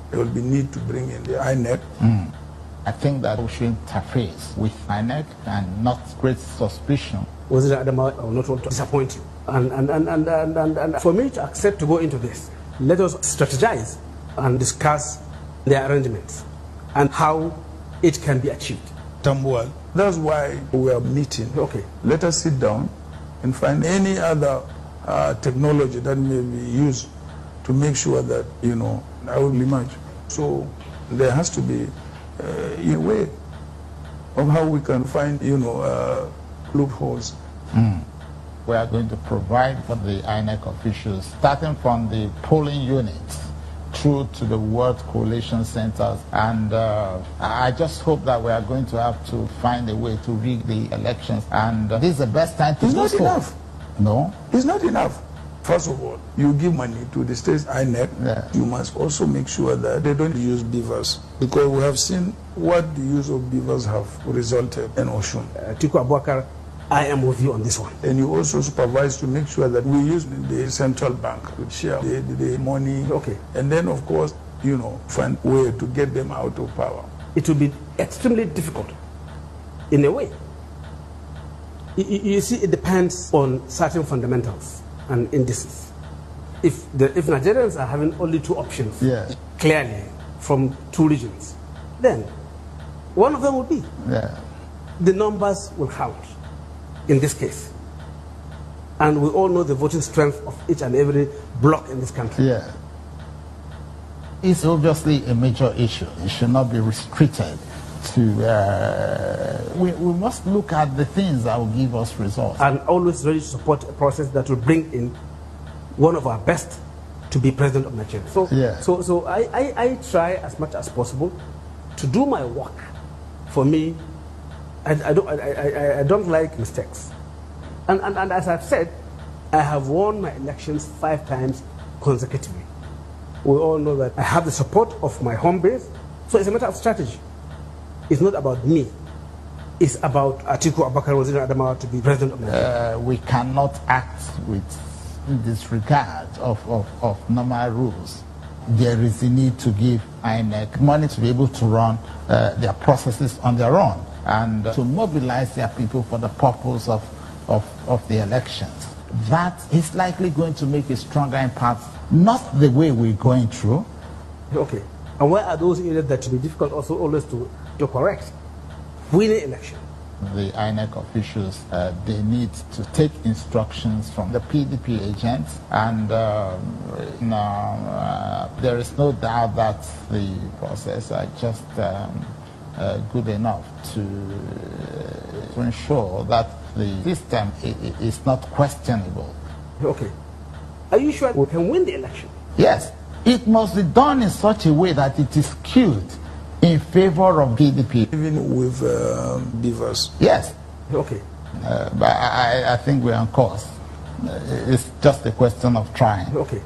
there will be need to bring in the INEC. I think that we should interface with INEC and not create suspicion. Was it Adama? I will not want to disappoint you. And for me to accept to go into this, let us strategize and discuss the arrangements and how it can be achieved. Tambuwal. That's why we are meeting. Okay. Let us sit down and find any other technology that may be used to make sure that, I will emerge. So there has to be a way of how we can find, loopholes. We are going to provide for the INEC officials, starting from the polling units through to the ward collation centers. And I just hope that we are going to have to find a way to rig the elections. And this is the best time to do so. It's not enough. No? It's not enough. First of all, you give money to the state's INEC. Yeah. You must also make sure that they don't use beavers, because we have seen what the use of beavers have resulted in Oshun. Tiku Abubakar, I am with you on this one. And you also supervise to make sure that we use the central bank to share the money. Okay. And then, of course, find a way to get them out of power. It will be extremely difficult, in a way. You see, it depends on certain fundamentals and indices. If Nigerians are having only two options, Yeah. clearly, from two regions, then one of them will be. Yeah. The numbers will count in this case. And we all know the voting strength of each and every bloc in this country. Yeah. It's obviously a major issue. It should not be restricted to... we must look at the things that will give us results. And always ready to support a process that will bring in one of our best to be president of Nigeria. So, Yeah. so I try as much as possible to do my work. For me, I don't like mistakes. And as I've said, I have won my elections 5 times consecutively. We all know that I have the support of my home base, so it's a matter of strategy. It's not about me. It's about Atiku Abubakar Waziri Adamawa to be president of Nigeria. We cannot act with disregard of normal rules. There is a need to give INEC money to be able to run their processes on their own and to mobilize their people for the purpose of the elections. That is likely going to make a stronger impact, not the way we're going through. Okay. And where are those areas that will be difficult also always to correct? Winning election. The INEC officials, they need to take instructions from the PDP agents, and there is no doubt that the process are just good enough to ensure that the system is not questionable. Okay. Are you sure we can win the election? Yes. It must be done in such a way that it is skewed in favor of PDP. Even with beavers. Yes. Okay. But I think we're on course. It's just a question of trying. Okay.